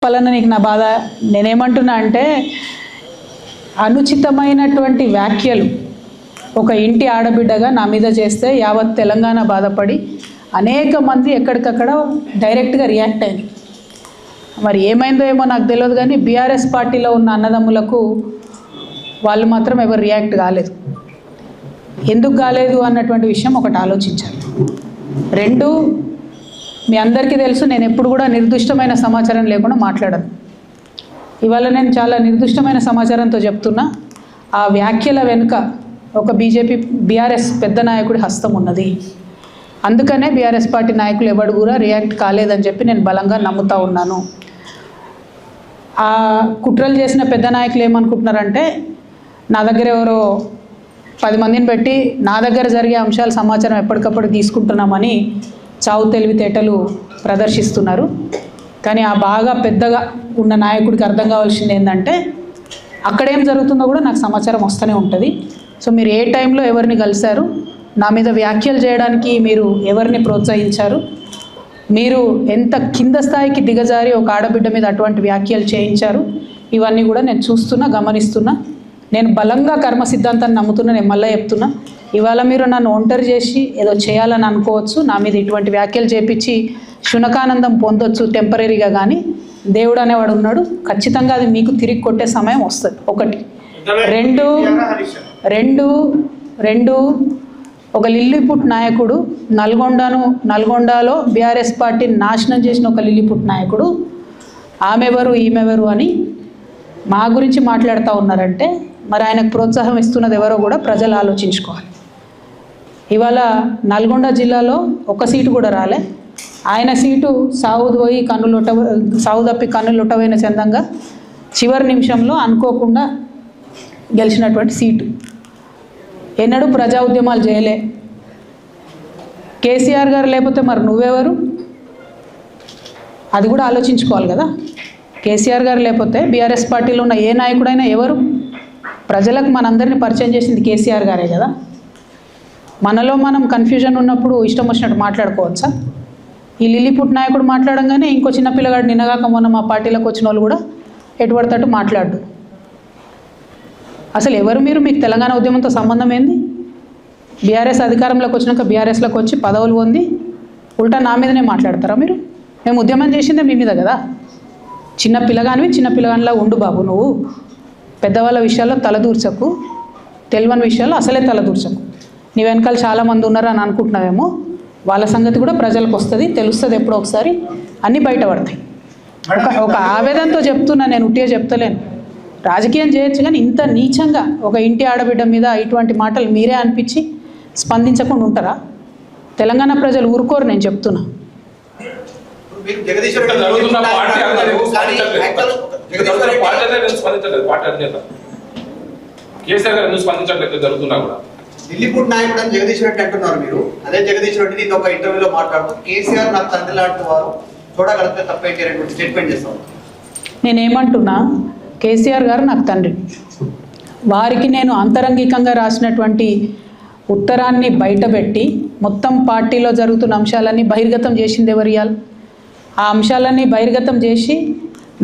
చెప్పాలన్న నీకు నా బాధ. నేనేమంటున్నా అంటే అనుచితమైనటువంటి వ్యాఖ్యలు ఒక ఇంటి ఆడబిడ్డగా నా మీద చేస్తే యావత్ తెలంగాణ బాధపడి అనేక మంది ఎక్కడికక్కడ డైరెక్ట్గా రియాక్ట్ అయింది. మరి ఏమైందో ఏమో నాకు తెలియదు, కానీ బీఆర్ఎస్ పార్టీలో ఉన్న అన్నదమ్ములకు వాళ్ళు మాత్రం ఎవరు రియాక్ట్ కాలేదు. ఎందుకు కాలేదు అన్నటువంటి విషయం ఒకటి ఆలోచించాలి. రెండు, మీ అందరికీ తెలుసు, నేను ఎప్పుడు కూడా నిర్దిష్టమైన సమాచారం లేకుండా మాట్లాడను. ఇవాళ నేను చాలా నిర్దిష్టమైన సమాచారంతో చెప్తున్నా. ఆ వ్యాఖ్యల వెనుక ఒక బీఆర్ఎస్ పెద్ద నాయకుడి హస్తం ఉన్నది. అందుకనే బీఆర్ఎస్ పార్టీ నాయకులు ఎవరు కూడా రియాక్ట్ కాలేదని చెప్పి నేను బలంగా నమ్ముతా ఉన్నాను. ఆ కుట్రలు చేసిన పెద్ద నాయకులు ఏమనుకుంటున్నారంటే నా దగ్గర ఎవరో 10 మందిని పెట్టి నా దగ్గర జరిగే అంశాల సమాచారం ఎప్పటికప్పుడు తీసుకుంటున్నామని చావు తెలివితేటలు ప్రదర్శిస్తున్నారు. కానీ ఆ బాగా పెద్దగా ఉన్న నాయకుడికి అర్థం కావాల్సింది ఏంటంటే అక్కడేం జరుగుతుందో కూడా నాకు సమాచారం వస్తూనే ఉంటుంది. సో మీరు ఏ టైంలో ఎవరిని కలిశారు, నా మీద వ్యాఖ్యలు చేయడానికి మీరు ఎవరిని ప్రోత్సహించారు, మీరు ఎంత కింద స్థాయికి దిగజారి ఒక ఆడబిడ్డ మీద అటువంటి వ్యాఖ్యలు చేయించారు, ఇవన్నీ కూడా నేను చూస్తున్నా, గమనిస్తున్నా. నేను బలంగా కర్మ సిద్ధాంతాన్ని నమ్ముతున్నా. నేను మళ్ళీ చెప్తున్నా, ఇవాళ మీరు నన్ను ఒంటరి చేసి ఏదో చేయాలని అనుకోవచ్చు, నా మీద ఇటువంటి వ్యాఖ్యలు చేపించి శునకానందం పొందొచ్చు టెంపరీగా, కానీ దేవుడు అనేవాడు ఉన్నాడు. ఖచ్చితంగా అది మీకు తిరిగి కొట్టే సమయం వస్తుంది. ఒకటి. రెండు ఒక లిల్లీపుట్ నాయకుడు నల్గొండలో బీఆర్ఎస్ పార్టీని నాశనం చేసిన ఒక లిల్లీపుట్ నాయకుడు ఆమెవరు ఈమెవరు అని మా గురించి మాట్లాడుతూ ఉన్నారంటే మరి ఆయనకు ప్రోత్సాహం ఇస్తున్నది ఎవరో కూడా ప్రజలు ఆలోచించుకోవాలి. ఇవాళ నల్గొండ జిల్లాలో ఒక సీటు కూడా రాలే. ఆయన సీటు సావు తప్పి కన్నులొట్టవైన చందంగా చివరి నిమిషంలో అనుకోకుండా గెలిచినటువంటి సీటు. ఎన్నడూ ప్రజా ఉద్యమాలు చేయలే. కేసీఆర్ గారు లేకపోతే మరి నువ్వెవరు, అది కూడా ఆలోచించుకోవాలి కదా. కేసీఆర్ గారు లేకపోతే బీఆర్ఎస్ పార్టీలో ఉన్న ఏ నాయకుడైనా ఎవరు? ప్రజలకు మనందరినీ పరిచయం చేసింది కేసీఆర్ గారే కదా. మనలో మనం కన్ఫ్యూజన్ ఉన్నప్పుడు ఇష్టం వచ్చినట్టు మాట్లాడుకోవచ్చా? ఈ లిల్లీపుట్ నాయకుడు మాట్లాడంగానే ఇంకో చిన్న పిల్లగాడు నిన్నగాక మొన్న మా పార్టీలోకి వచ్చిన వాళ్ళు కూడా ఎటుపడతట్టు మాట్లాడు. అసలు ఎవరు మీరు? మీకు తెలంగాణ ఉద్యమంతో సంబంధం ఏంది? బీఆర్ఎస్ అధికారంలోకి వచ్చినాక బీఆర్ఎస్లోకి వచ్చి పదవులు పొంది ఉల్టా నా మీదనే మాట్లాడతారా మీరు? మేము ఉద్యమం చేసిందే మీ మీద కదా. చిన్న పిల్లగానిలా ఉండు బాబు. నువ్వు పెద్దవాళ్ళ విషయాల్లో తలదూర్చకు, తెలియని విషయాల్లో అసలే తలదూర్చకు. నీ వెనకాల చాలామంది ఉన్నారు అని అనుకుంటున్నావేమో, వాళ్ళ సంగతి కూడా ప్రజలకు వస్తుంది, తెలుస్తుంది. ఎప్పుడో ఒకసారి అన్నీ బయటపడతాయి. ఒక ఆవేదనతో చెప్తున్నా, నేను ఉట్టిగా చెప్తలేను. రాజకీయం చేయొచ్చు, కానీ ఇంత నీచంగా ఒక ఇంటి ఆడబిడ్డ మీద ఇటువంటి మాటలు మీరే అనిపించి స్పందించకుండా ఉంటారా? తెలంగాణ ప్రజలు ఊరుకోరు, నేను చెప్తున్నా. లిల్లీపుట్ నాయకుడు అని జగదీష్ రెడ్డి అంటున్నారు మీరు. అదే జగదీష్ రెడ్డి ఒక ఇంటర్వ్యూలో మాట్లాడుతూ కేసీఆర్ నాకు తండ్రి లాంటి వారు చూడగలిగితే తప్పేంటి స్టేట్మెంట్ చేస్తాను. నేనేమంటున్నా, కేసీఆర్ గారు నాకు తండ్రి. వారికి నేను అంతరంగికంగా రాసినటువంటి ఉత్తరాన్ని బయటపెట్టి మొత్తం పార్టీలో జరుగుతున్న అంశాలన్నీ బహిర్గతం చేసింది ఎవరు? ఇయాలి ఆ అంశాలన్నీ బహిర్గతం చేసి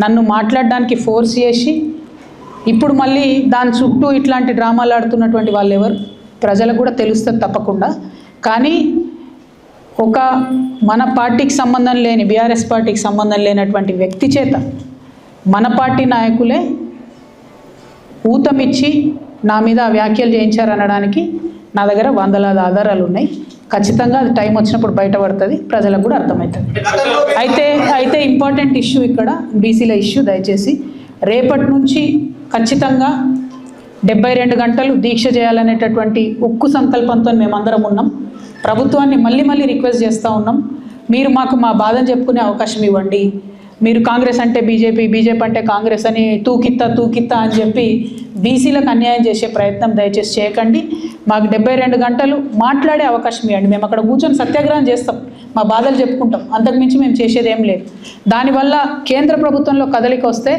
నన్ను మాట్లాడడానికి ఫోర్స్ చేసి ఇప్పుడు మళ్ళీ దాని చుట్టూ ఇట్లాంటి డ్రామాలు ఆడుతున్నటువంటి వాళ్ళు ఎవరు? ప్రజలకు కూడా తెలుస్తుంది తప్పకుండా. కానీ ఒక మన పార్టీకి సంబంధం లేని, బీఆర్ఎస్ పార్టీకి సంబంధం లేనటువంటి వ్యక్తి చేత మన పార్టీ నాయకులే ఊతమిచ్చి నా మీద వ్యాఖ్యలు చేయించారనడానికి నా దగ్గర వందలాది ఆధారాలు ఉన్నాయి. ఖచ్చితంగా అది టైం వచ్చినప్పుడు బయటపడుతుంది, ప్రజలకు కూడా అర్థమవుతుంది. అయితే ఇంపార్టెంట్ ఇష్యూ ఇక్కడ బీసీల ఇష్యూ. దయచేసి రేపటి నుంచి ఖచ్చితంగా 72 గంటలు దీక్ష చేయాలనేటటువంటి ఉక్కు సంకల్పంతో మేమందరం ఉన్నాం. ప్రభుత్వాన్ని మళ్ళీ రిక్వెస్ట్ చేస్తూ ఉన్నాం, మీరు మాకు మా బాధను చెప్పుకునే అవకాశం ఇవ్వండి. మీరు కాంగ్రెస్ అంటే బీజేపీ అంటే కాంగ్రెస్ అని తూకిత్తా అని చెప్పి బీసీలకు అన్యాయం చేసే ప్రయత్నం దయచేసి చేయకండి. మాకు 72 గంటలు మాట్లాడే అవకాశం ఇవ్వండి. మేము అక్కడ కూర్చొని సత్యాగ్రహం చేస్తాం, మా బాధలు చెప్పుకుంటాం. అంతకుమించి మేము చేసేది ఏం లేదు. దానివల్ల కేంద్ర ప్రభుత్వంలో కదలిక వస్తే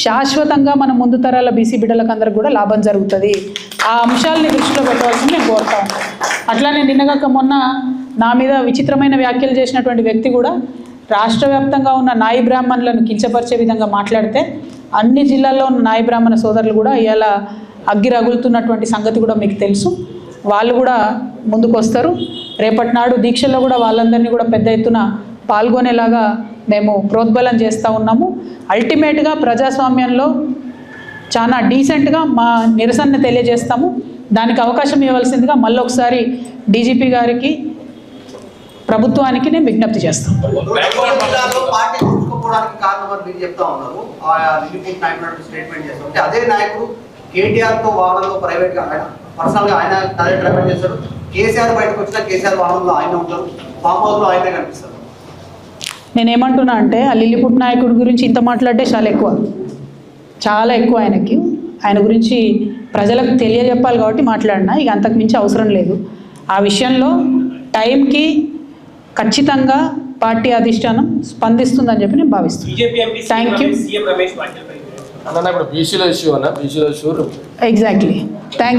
శాశ్వతంగా మన ముందు తరాల బీసీ బిడ్డలకు అందరికి కూడా లాభం జరుగుతుంది. ఆ అంశాలని దృష్టిలో పెట్టవలసింది నేను కోరుతా ఉన్నాను. అట్లానే నిన్నగాక మొన్న నా మీద విచిత్రమైన వ్యాఖ్యలు చేసినటువంటి వ్యక్తి కూడా రాష్ట్ర వ్యాప్తంగా ఉన్న నాయి బ్రాహ్మణులను కించపరిచే విధంగా మాట్లాడితే అన్ని జిల్లాల్లో ఉన్న నాయి బ్రాహ్మణ సోదరులు కూడా ఇవాళ అగ్గి రగులుతున్నటువంటి సంగతి కూడా మీకు తెలుసు. వాళ్ళు కూడా ముందుకు వస్తారు. రేపటి నాడు దీక్షల్లో కూడా వాళ్ళందరినీ కూడా పెద్ద ఎత్తున పాల్గొనేలాగా మేము ప్రోద్బలం చేస్తూ ఉన్నాము. అల్టిమేట్గా ప్రజాస్వామ్యంలో చాలా డీసెంట్గా మా నిరసనని తెలియజేస్తాము. దానికి అవకాశం ఇవ్వవలసిందిగా మళ్ళీ ఒకసారి డీజీపీ గారికి, ప్రభుత్వానికి నేను విజ్ఞప్తి చేస్తాను. జిల్లాలో పార్టీ చూసుకోవడానికి కారణం అని మీరు చెప్తా ఉన్నారు. రిలీఫ్ నాయకుడు స్టేట్మెంట్ చేస్తుంటే అదే నాయకుడు కేటీఆర్తో వాహనంలో ప్రైవేట్గా ఆయన పర్సనల్గా ఆయన అదే ట్రావెల్ చేస్తాడు. కేసీఆర్ బయటకు వచ్చినా కేసీఆర్ వాహనంలో ఆయన ఉంటారు, ఫామ్ హౌస్లో ఆయనే కనిపిస్తారు. నేనేమంటున్నా అంటే ఆ లిల్లీపుట్ నాయకుడి గురించి ఇంత మాట్లాడితే చాలా ఎక్కువ ఆయనకి. ఆయన గురించి ప్రజలకు తెలియజెప్పాలి కాబట్టి మాట్లాడినా, ఇక అంతకు మించి అవసరం లేదు. ఆ విషయంలో టైంకి ఖచ్చితంగా పార్టీ అధిష్టానం స్పందిస్తుందని చెప్పి నేను భావిస్తున్నాను. Thank you. అన్న ఇప్పుడు బీసీలో ఇష్యూ ఎగ్జాక్ట్లీ. థ్యాంక్